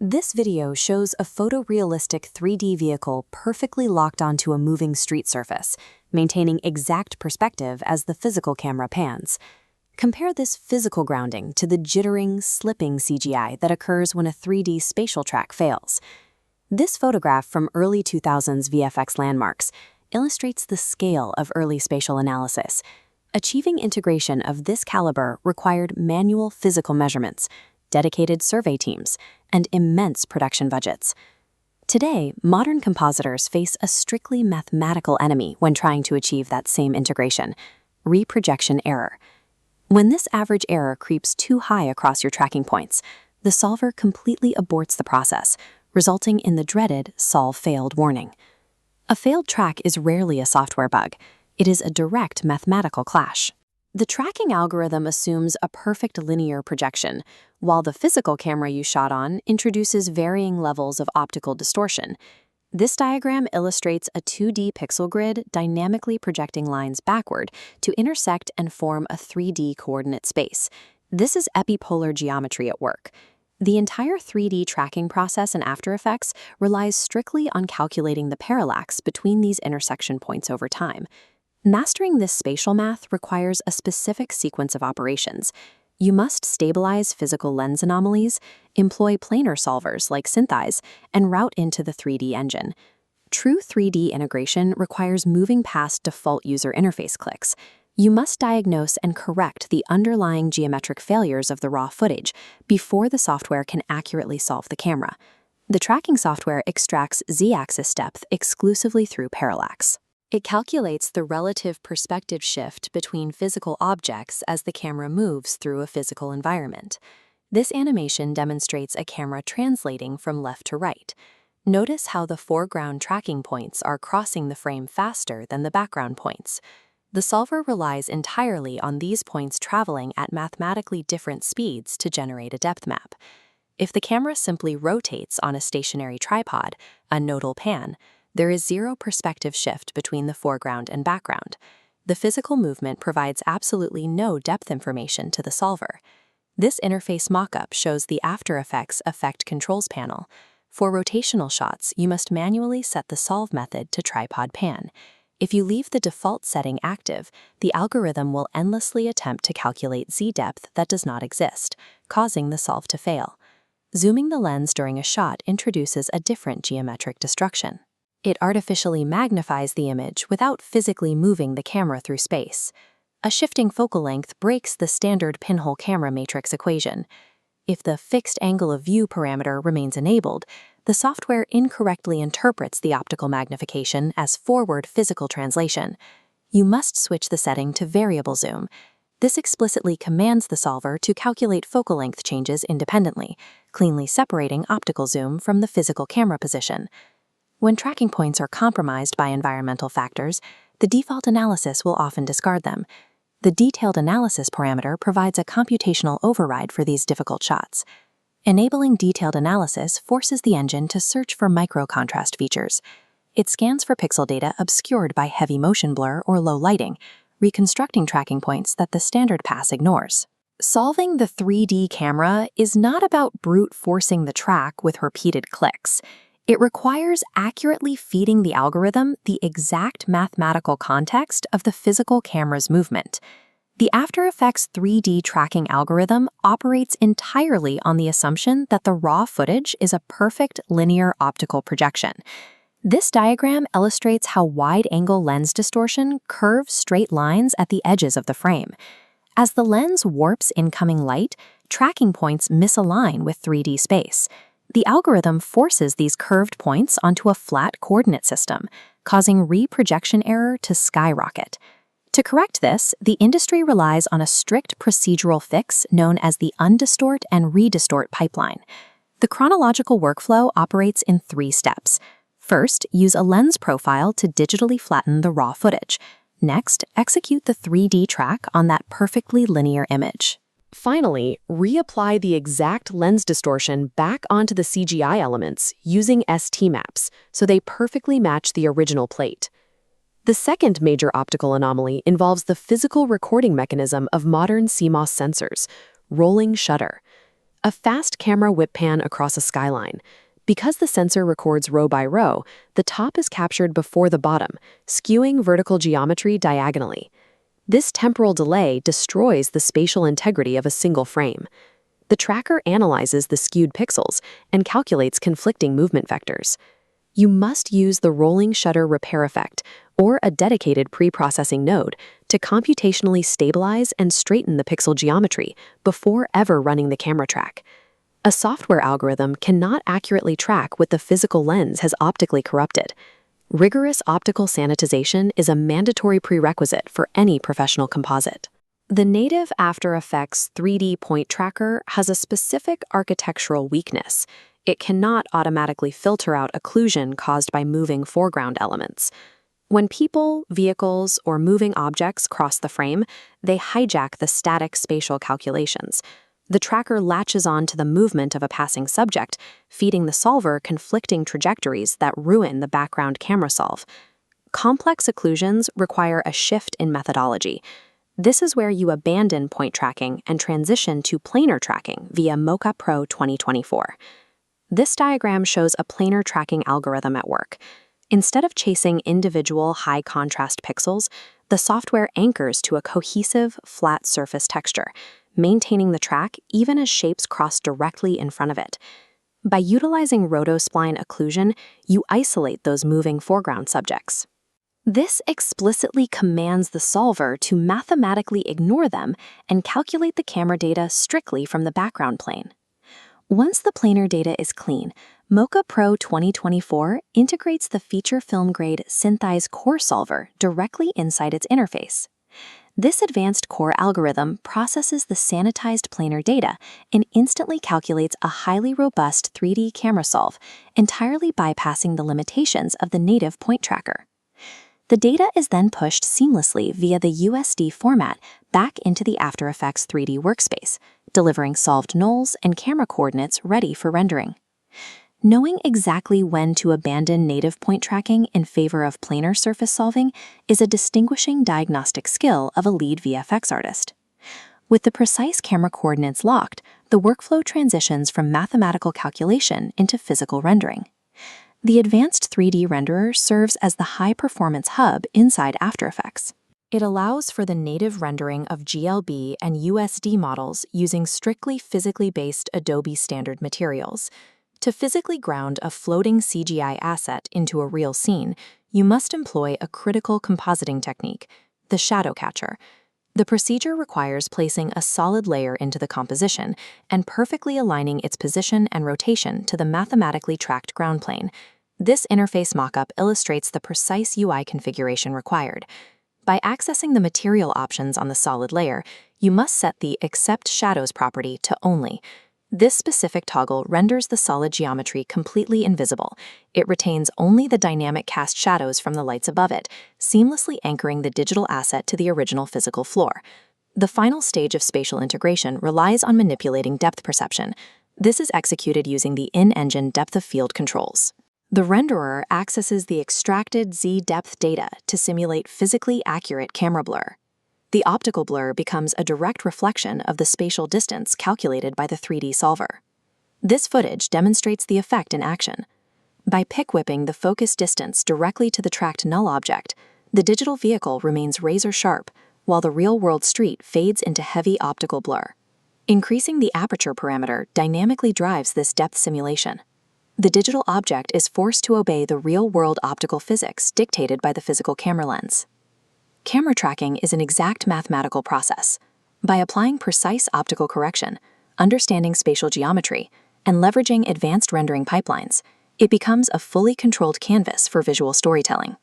This video shows a photorealistic 3D vehicle perfectly locked onto a moving street surface, maintaining exact perspective as the physical camera pans. Compare this physical grounding to the jittering, slipping CGI that occurs when a 3D spatial track fails. This photograph from early 2000s VFX landmarks illustrates the scale of early spatial analysis. Achieving integration of this caliber required manual physical measurements, dedicated survey teams, and immense production budgets. Today, modern compositors face a strictly mathematical enemy when trying to achieve that same integration: reprojection error. When this average error creeps too high across your tracking points, the solver completely aborts the process, resulting in the dreaded "solve failed" warning. A failed track is rarely a software bug. It is a direct mathematical clash. The tracking algorithm assumes a perfect linear projection, while the physical camera you shot on introduces varying levels of optical distortion. This diagram illustrates a 2D pixel grid dynamically projecting lines backward to intersect and form a 3D coordinate space. This is epipolar geometry at work. The entire 3D tracking process in After Effects relies strictly on calculating the parallax between these intersection points over time. Mastering this spatial math requires a specific sequence of operations. You must stabilize physical lens anomalies, employ planar solvers like SynthEyes, and route into the 3D engine. True 3D integration requires moving past default user interface clicks. You must diagnose and correct the underlying geometric failures of the raw footage before the software can accurately solve the camera. The tracking software extracts z-axis depth exclusively through parallax. It calculates the relative perspective shift between physical objects as the camera moves through a physical environment. This animation demonstrates a camera translating from left to right. Notice how the foreground tracking points are crossing the frame faster than the background points. The solver relies entirely on these points traveling at mathematically different speeds to generate a depth map. If the camera simply rotates on a stationary tripod, a nodal pan, there is zero perspective shift between the foreground and background. The physical movement provides absolutely no depth information to the solver. This interface mockup shows the After Effects Effect Controls panel. For rotational shots, you must manually set the solve method to tripod pan. If you leave the default setting active, the algorithm will endlessly attempt to calculate z-depth that does not exist, causing the solve to fail. Zooming the lens during a shot introduces a different geometric destruction. It artificially magnifies the image without physically moving the camera through space. A shifting focal length breaks the standard pinhole camera matrix equation. If the fixed angle of view parameter remains enabled, the software incorrectly interprets the optical magnification as forward physical translation. You must switch the setting to variable zoom. This explicitly commands the solver to calculate focal length changes independently, cleanly separating optical zoom from the physical camera position. When tracking points are compromised by environmental factors, the default analysis will often discard them. The detailed analysis parameter provides a computational override for these difficult shots. Enabling detailed analysis forces the engine to search for micro-contrast features. It scans for pixel data obscured by heavy motion blur or low lighting, reconstructing tracking points that the standard pass ignores. Solving the 3D camera is not about brute forcing the track with repeated clicks. It requires accurately feeding the algorithm the exact mathematical context of the physical camera's movement. The After Effects 3D tracking algorithm operates entirely on the assumption that the raw footage is a perfect linear optical projection. This diagram illustrates how wide-angle lens distortion curves straight lines at the edges of the frame. As the lens warps incoming light, tracking points misalign with 3D space. The algorithm forces these curved points onto a flat coordinate system, causing reprojection error to skyrocket. To correct this, the industry relies on a strict procedural fix known as the undistort and redistort pipeline. The chronological workflow operates in 3 steps. First, use a lens profile to digitally flatten the raw footage. Next, execute the 3D track on that perfectly linear image. Finally, reapply the exact lens distortion back onto the CGI elements using ST maps so they perfectly match the original plate. The second major optical anomaly involves the physical recording mechanism of modern CMOS sensors, rolling shutter. A fast camera whip pan across a skyline. Because the sensor records row by row, the top is captured before the bottom, skewing vertical geometry diagonally. This temporal delay destroys the spatial integrity of a single frame. The tracker analyzes the skewed pixels and calculates conflicting movement vectors. You must use the rolling shutter repair effect, or a dedicated pre-processing node, to computationally stabilize and straighten the pixel geometry before ever running the camera track. A software algorithm cannot accurately track what the physical lens has optically corrupted. Rigorous optical sanitization is a mandatory prerequisite for any professional composite. The native After Effects 3D point tracker has a specific architectural weakness. It cannot automatically filter out occlusion caused by moving foreground elements. When people, vehicles, or moving objects cross the frame, they hijack the static spatial calculations. The tracker latches on to the movement of a passing subject, feeding the solver conflicting trajectories that ruin the background camera solve. Complex occlusions require a shift in methodology. This is where you abandon point tracking and transition to planar tracking via Mocha Pro 2024. This diagram shows a planar tracking algorithm at work. Instead of chasing individual high-contrast pixels, the software anchors to a cohesive, flat surface texture, maintaining the track even as shapes cross directly in front of it. By utilizing rotospline occlusion, you isolate those moving foreground subjects. This explicitly commands the solver to mathematically ignore them and calculate the camera data strictly from the background plane. Once the planar data is clean, Mocha Pro 2024 integrates the feature film-grade Synthesize Core Solver directly inside its interface. This advanced core algorithm processes the sanitized planar data and instantly calculates a highly robust 3D camera solve, entirely bypassing the limitations of the native point tracker. The data is then pushed seamlessly via the USD format back into the After Effects 3D workspace, delivering solved nulls and camera coordinates ready for rendering. Knowing exactly when to abandon native point tracking in favor of planar surface solving is a distinguishing diagnostic skill of a lead VFX artist. With the precise camera coordinates locked, the workflow transitions from mathematical calculation into physical rendering. The advanced 3D renderer serves as the high-performance hub inside After Effects. It allows for the native rendering of GLB and USD models using strictly physically based Adobe standard materials. To physically ground a floating CGI asset into a real scene, you must employ a critical compositing technique, the shadow catcher. The procedure requires placing a solid layer into the composition and perfectly aligning its position and rotation to the mathematically tracked ground plane. This interface mockup illustrates the precise UI configuration required. By accessing the material options on the solid layer, you must set the Accept Shadows property to Only. This specific toggle renders the solid geometry completely invisible. It retains only the dynamic cast shadows from the lights above it, seamlessly anchoring the digital asset to the original physical floor. The final stage of spatial integration relies on manipulating depth perception. This is executed using the in-engine depth of field controls. The renderer accesses the extracted Z-depth data to simulate physically accurate camera blur. The optical blur becomes a direct reflection of the spatial distance calculated by the 3D solver. This footage demonstrates the effect in action. By pick-whipping the focus distance directly to the tracked null object, the digital vehicle remains razor-sharp, while the real-world street fades into heavy optical blur. Increasing the aperture parameter dynamically drives this depth simulation. The digital object is forced to obey the real-world optical physics dictated by the physical camera lens. Camera tracking is an exact mathematical process. By applying precise optical correction, understanding spatial geometry, and leveraging advanced rendering pipelines, it becomes a fully controlled canvas for visual storytelling.